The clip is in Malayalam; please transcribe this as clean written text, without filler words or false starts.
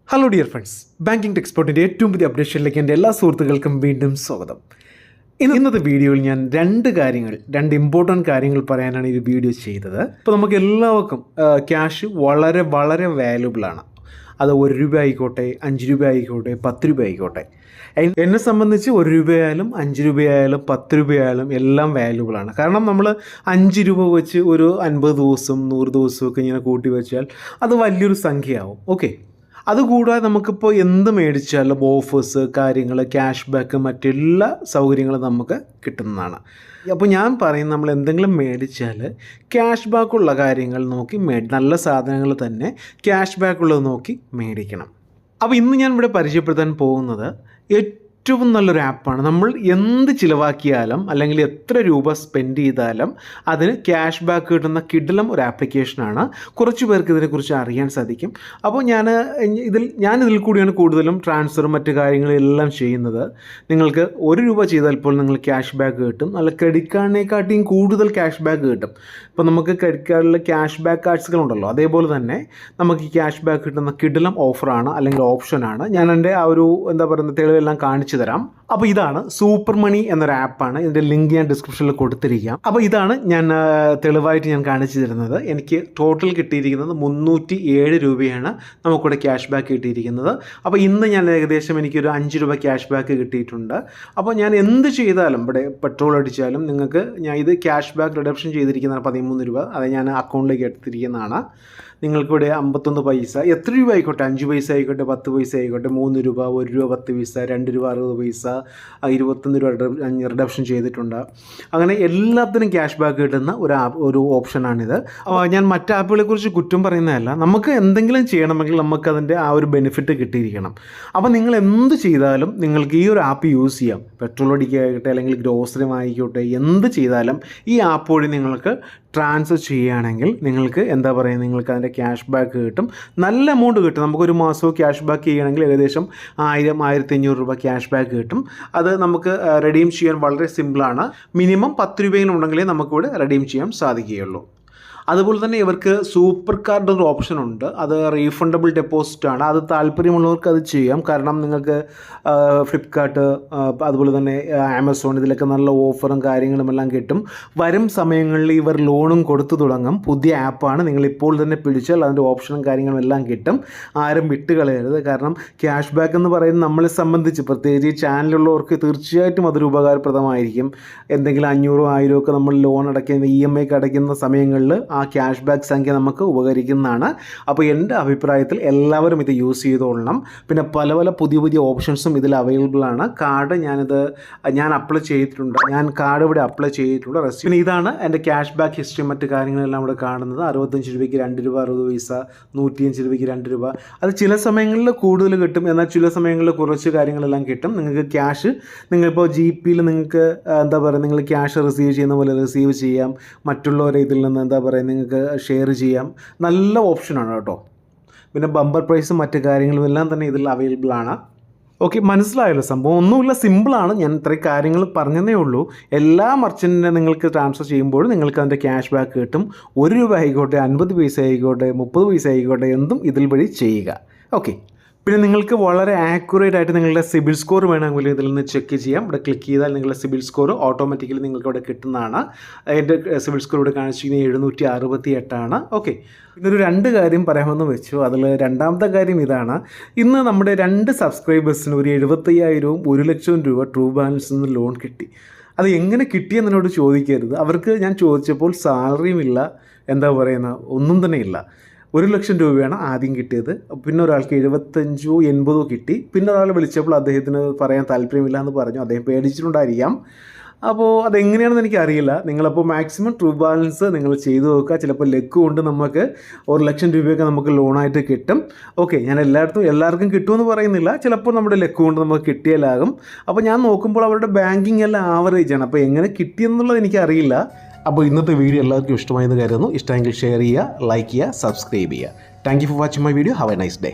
ഹലോ ഡിയർ ഫ്രണ്ട്സ്, ബാങ്കിങ് ടെക്സ്പോർട്ടിൻ്റെ ഏറ്റവും പുതിയ അപ്ഡേഷനിലേക്ക് എൻ്റെ എല്ലാ സുഹൃത്തുക്കൾക്കും വീണ്ടും സ്വാഗതം. ഇന്നത്തെ വീഡിയോയിൽ ഞാൻ രണ്ട് ഇമ്പോർട്ടൻറ്റ് കാര്യങ്ങൾ പറയാനാണ് ഈ വീഡിയോ ചെയ്തത്. ഇപ്പോൾ നമുക്ക് എല്ലാവർക്കും ക്യാഷ് വളരെ വളരെ വാല്യുബിളാണ്. അത് 1 രൂപ ആയിക്കോട്ടെ, 5 രൂപ ആയിക്കോട്ടെ, 10 രൂപ ആയിക്കോട്ടെ. എന്നെ സംബന്ധിച്ച് 1 രൂപയായാലും 5 രൂപയായാലും 10 രൂപയായാലും എല്ലാം വാല്യുബിളാണ്. കാരണം നമ്മൾ 5 രൂപ വെച്ച് ഒരു 50 ദിവസം 100 ദിവസമൊക്കെ ഇങ്ങനെ കൂട്ടി വെച്ചാൽ അത് വലിയൊരു സംഖ്യയാവും. ഓക്കെ, അതുകൂടാതെ നമുക്കിപ്പോൾ എന്ത് മേടിച്ചാലും ഓഫേഴ്സ്, കാര്യങ്ങൾ, ക്യാഷ് ബാക്ക്, മറ്റെല്ലാ സൗകര്യങ്ങളും നമുക്ക് കിട്ടുന്നതാണ്. അപ്പോൾ ഞാൻ പറയും, നമ്മൾ എന്തെങ്കിലും മേടിച്ചാൽ ക്യാഷ് ബാക്കുള്ള കാര്യങ്ങൾ നോക്കി നല്ല സാധനങ്ങൾ തന്നെ ക്യാഷ് ബാക്കുള്ളത് നോക്കി മേടിക്കണം. അപ്പോൾ ഇന്ന് ഞാൻ ഇവിടെ പരിചയപ്പെടുത്താൻ പോകുന്നത് ഏറ്റവും നല്ലൊരു ആപ്പാണ്. നമ്മൾ എന്ത് ചിലവാക്കിയാലും അല്ലെങ്കിൽ എത്ര രൂപ സ്പെൻഡ് ചെയ്താലും അതിന് ക്യാഷ് ബാക്ക് കിട്ടുന്ന കിടിലം ഒരു ആപ്ലിക്കേഷനാണ്. കുറച്ച് പേർക്ക് ഇതിനെക്കുറിച്ച് അറിയാൻ സാധിക്കും. അപ്പോൾ ഞാനിതിൽ കൂടിയാണ് കൂടുതലും ട്രാൻസ്ഫറും മറ്റു കാര്യങ്ങളെല്ലാം ചെയ്യുന്നത്. നിങ്ങൾക്ക് 1 രൂപ ചെയ്താൽ പോലും നിങ്ങൾ ക്യാഷ് ബാക്ക് കിട്ടും. നല്ല ക്രെഡിറ്റ് കാർഡിനെക്കാട്ടിയും കൂടുതൽ ക്യാഷ് ബാക്ക് കിട്ടും. ഇപ്പോൾ നമുക്ക് ക്രെഡിറ്റ് കാർഡിൽ ക്യാഷ് ബാക്ക് കാർഡ്സുകളുണ്ടല്ലോ, അതേപോലെ തന്നെ നമുക്ക് ഈ ക്യാഷ് ബാക്ക് കിട്ടുന്ന കിടിലം ഓഫറാണ് അല്ലെങ്കിൽ ഓപ്ഷനാണ്. ഞാൻ എൻ്റെ ആ ഒരു തെളിവെല്ലാം കാണിച്ചു തരാം. അപ്പോൾ ഇതാണ് സൂപ്പർ മണി എന്നൊരു ആപ്പാണ്. ഇതിൻ്റെ ലിങ്ക് ഞാൻ ഡിസ്ക്രിപ്ഷനിൽ കൊടുത്തിരിക്കാം. അപ്പോൾ ഇതാണ് ഞാൻ തെളിവായിട്ട് ഞാൻ കാണിച്ചു തരുന്നത്. എനിക്ക് ടോട്ടൽ കിട്ടിയിരിക്കുന്നത് 307 രൂപയാണ് നമുക്കിവിടെ ക്യാഷ് ബാക്ക് കിട്ടിയിരിക്കുന്നത്. അപ്പോൾ ഇന്ന് ഞാൻ ഏകദേശം എനിക്കൊരു 5 രൂപ ക്യാഷ് ബാക്ക് കിട്ടിയിട്ടുണ്ട്. അപ്പോൾ ഞാൻ എന്ത് ചെയ്താലും, ഇവിടെ പെട്രോൾ അടിച്ചാലും നിങ്ങൾക്ക് ഞാൻ ഇത് ക്യാഷ് ബാക്ക് റിഡപ്ഷൻ ചെയ്തിരിക്കുന്നതാണ് 13 രൂപ. അത് ഞാൻ അക്കൗണ്ടിലേക്ക് എടുത്തിരിക്കുന്നതാണ്. നിങ്ങൾക്കിവിടെ 51 പൈസ, എത്ര രൂപ ആയിക്കോട്ടെ, 5 പൈസ ആയിക്കോട്ടെ, 10 പൈസ ആയിക്കോട്ടെ, 3 രൂപ, 1 രൂപ 10 പൈസ, 2 രൂപ 60 പൈസ, 21 രൂപ റിഡപ്ഷൻ ചെയ്തിട്ടുണ്ട്. അങ്ങനെ എല്ലാത്തിനും ക്യാഷ് ബാക്ക് കിട്ടുന്ന ഒരു ഓപ്ഷനാണിത്. ഞാൻ മറ്റ് ആപ്പുകളെക്കുറിച്ച് കുറ്റം പറയുന്നതല്ല. നമുക്ക് എന്തെങ്കിലും ചെയ്യണമെങ്കിൽ നമുക്കതിൻ്റെ ആ ഒരു ബെനിഫിറ്റ് കിട്ടിയിരിക്കണം. അപ്പോൾ നിങ്ങൾ എന്ത് ചെയ്താലും നിങ്ങൾക്ക് ഈ ഒരു ആപ്പ് യൂസ് ചെയ്യാം. പെട്രോൾ അടിക്കായിക്കോട്ടെ അല്ലെങ്കിൽ ഗ്രോസറി വാങ്ങിക്കോട്ടെ, എന്ത് ചെയ്താലും ഈ ആപ്പ് വഴി നിങ്ങൾക്ക് ട്രാൻസ്ഫർ ചെയ്യുകയാണെങ്കിൽ നിങ്ങൾക്ക് നിങ്ങൾക്ക് അതിൻ്റെ ക്യാഷ് ബാക്ക് കിട്ടും. നല്ല എമൗണ്ട് കിട്ടും. നമുക്കൊരു മാസവും ക്യാഷ് ബാക്ക് ചെയ്യുകയാണെങ്കിൽ ഏകദേശം 1000-1500 രൂപ ക്യാഷ് ബാക്ക് കിട്ടും. അത് നമുക്ക് റെഡീം ചെയ്യാൻ വളരെ സിമ്പിളാണ്. മിനിമം 10 രൂപയെങ്കിലും ഉണ്ടെങ്കിലേ നമുക്കിവിടെ റെഡീം ചെയ്യാൻ സാധിക്കുകയുള്ളൂ. അതുപോലെ തന്നെ ഇവർക്ക് സൂപ്പർ കാർഡ് ഒരു ഓപ്ഷൻ ഉണ്ട്. അത് റീഫണ്ടബിൾ ഡെപ്പോസിറ്റാണ്. അത് താല്പര്യമുള്ളവർക്ക് അത് ചെയ്യാം. കാരണം നിങ്ങൾക്ക് ഫ്ലിപ്കാർട്ട്, അതുപോലെ തന്നെ ആമസോൺ, ഇതിലൊക്കെ നല്ല ഓഫറും കാര്യങ്ങളും എല്ലാം കിട്ടും. വരും സമയങ്ങളിൽ ഇവർ ലോണും കൊടുത്തു തുടങ്ങും. പുതിയ ആപ്പാണ്. നിങ്ങളിപ്പോൾ തന്നെ പിടിച്ചാൽ അതിൻ്റെ ഓപ്ഷനും കാര്യങ്ങളും എല്ലാം കിട്ടും. ആരും വിട്ടുകളയരുത്. കാരണം ക്യാഷ് ബാക്ക് എന്ന് പറയുന്നത് നമ്മളെ സംബന്ധിച്ച്, പ്രത്യേകിച്ച് ഈ ചാനലുള്ളവർക്ക് തീർച്ചയായിട്ടും അതൊരു ഉപകാരപ്രദമായിരിക്കും. എന്തെങ്കിലും 500 1000 ഒക്കെ നമ്മൾ ലോൺ അടയ്ക്കുന്ന EMI അടയ്ക്കുന്ന സമയങ്ങളിൽ ആ ക്യാഷ് ബാക്ക് സംഖ്യ നമുക്ക് ഉപകരിക്കുന്നതാണ്. അപ്പോൾ എൻ്റെ അഭിപ്രായത്തിൽ എല്ലാവരും ഇത് യൂസ് ചെയ്തോളണം. പിന്നെ പല പല പുതിയ ഓപ്ഷൻസും ഇതിൽ അവൈലബിൾ ആണ്. കാർഡ് ഞാൻ അപ്ലൈ ചെയ്തിട്ടുണ്ട്. ഞാൻ കാർഡ് ഇവിടെ അപ്ലൈ ചെയ്തിട്ടുണ്ട്. പിന്നെ ഇതാണ് എൻ്റെ ക്യാഷ് ബാക്ക് ഹിസ്റ്ററി, മറ്റ് കാര്യങ്ങളെല്ലാം ഇവിടെ കാണുന്നത്. 65 രൂപയ്ക്ക് 2 രൂപ 60 പൈസ, 105 രൂപയ്ക്ക് 2 രൂപ. അത് ചില സമയങ്ങളിൽ കൂടുതൽ കിട്ടും, എന്നാൽ ചില സമയങ്ങളിൽ കുറച്ച് കാര്യങ്ങളെല്ലാം കിട്ടും. നിങ്ങൾക്ക് ക്യാഷ്, നിങ്ങളിപ്പോൾ GPയിൽ നിങ്ങൾക്ക് നിങ്ങൾ ക്യാഷ് റിസീവ് ചെയ്യുന്ന പോലെ റിസീവ് ചെയ്യാം. മറ്റുള്ളവരെ ഇതിൽ നിന്ന് നിങ്ങൾക്ക് ഷെയർ ചെയ്യാം. നല്ല ഓപ്ഷനാണ് കേട്ടോ. പിന്നെ ബമ്പർ പ്രൈസും മറ്റു കാര്യങ്ങളും എല്ലാം തന്നെ ഇതിൽ അവൈലബിൾ ആണ്. ഓക്കെ, മനസ്സിലായല്ലോ സംഭവം? ഒന്നുമില്ല, സിമ്പിളാണ്. ഞാൻ ഇത്രയും കാര്യങ്ങൾ പറഞ്ഞതേ ഉള്ളൂ. എല്ലാ മർച്ചൻറ്റിനെ നിങ്ങൾക്ക് ട്രാൻസ്ഫർ ചെയ്യുമ്പോൾ നിങ്ങൾക്ക് അതിൻ്റെ ക്യാഷ് ബാക്ക് കിട്ടും. 1 രൂപ ആയിക്കോട്ടെ, 50 പൈസ ആയിക്കോട്ടെ, 30 പൈസ ആയിക്കോട്ടെ, എന്തും ഇതിൽ വഴി ചെയ്യുക. ഓക്കെ, പിന്നെ നിങ്ങൾക്ക് വളരെ ആക്യുറേറ്റ് ആയിട്ട് നിങ്ങളുടെ സിബിൽ സ്കോർ വേണമെങ്കിൽ ഇതിൽ നിന്ന് ചെക്ക് ചെയ്യാം. ഇവിടെ ക്ലിക്ക് ചെയ്താൽ നിങ്ങളുടെ സിബിൽ സ്കോർ ഓട്ടോമാറ്റിക്കലി നിങ്ങൾക്ക് ഇവിടെ കിട്ടുന്നതാണ്. എൻ്റെ സിബിൽ സ്കോർ ഇവിടെ കാണിച്ചിരിക്കുന്നത് 768 ഓക്കെ, ഇതൊരു 2 കാര്യം പറയാമെന്ന് വെച്ചു. അതിൽ രണ്ടാമത്തെ കാര്യം ഇതാണ്. ഇന്ന് നമ്മുടെ 2 സബ്സ്ക്രൈബേഴ്സിന് ഒരു 75,000-ഉം 1 ലക്ഷവും രൂപ ട്രൂ ബാലൻസിൽ നിന്ന് ലോൺ കിട്ടി. അത് എങ്ങനെ കിട്ടിയെന്നോട് ചോദിക്കരുത്. അവർക്ക് ഞാൻ ചോദിച്ചപ്പോൾ സാലറിയും ഇല്ല, ഒന്നും തന്നെ ഇല്ല. 1 ലക്ഷം രൂപയാണ് ആദ്യം കിട്ടിയത്. പിന്നെ ഒരാൾക്ക് 75-80 കിട്ടി. പിന്നെ ഒരാൾ വിളിച്ചപ്പോൾ അദ്ദേഹത്തിന് പറയാൻ താല്പര്യമില്ല എന്ന് പറഞ്ഞു. അദ്ദേഹം പേടിച്ചിട്ടുണ്ടായിരിക്കാം. അപ്പോൾ അതെങ്ങനെയാണെന്ന് എനിക്കറിയില്ല. നിങ്ങളപ്പോൾ മാക്സിമം ട്രൂ ബാലൻസ് നിങ്ങൾ ചെയ്തു നോക്കുക. ചിലപ്പോൾ ലക്ക് കൊണ്ട് നമുക്ക് 1 ലക്ഷം രൂപയൊക്കെ നമുക്ക് ലോണായിട്ട് കിട്ടും. ഓക്കെ, ഞാൻ എല്ലാവർക്കും കിട്ടുമെന്ന് പറയുന്നില്ല. ചിലപ്പോൾ നമ്മുടെ ലക്ക് കൊണ്ട് നമുക്ക് കിട്ടിയാലാകും. അപ്പോൾ ഞാൻ നോക്കുമ്പോൾ അവരുടെ ബാങ്കിങ് എല്ലാം ആവറേജാണ്. അപ്പോൾ എങ്ങനെ കിട്ടിയെന്നുള്ളത് എനിക്കറിയില്ല. അപ്പോൾ ഇന്നത്തെ വീഡിയോ എല്ലാവർക്കും ഇഷ്ടമായെന്ന് കരുതുന്നു. ഇഷ്ടമെങ്കിൽ ഷെയർ ചെയ്യുക, ലൈക്ക് ചെയ്യുക, സബ്സ്ക്രൈബ് ചെയ്യുക. Thank you for watching my video. Have A nice day.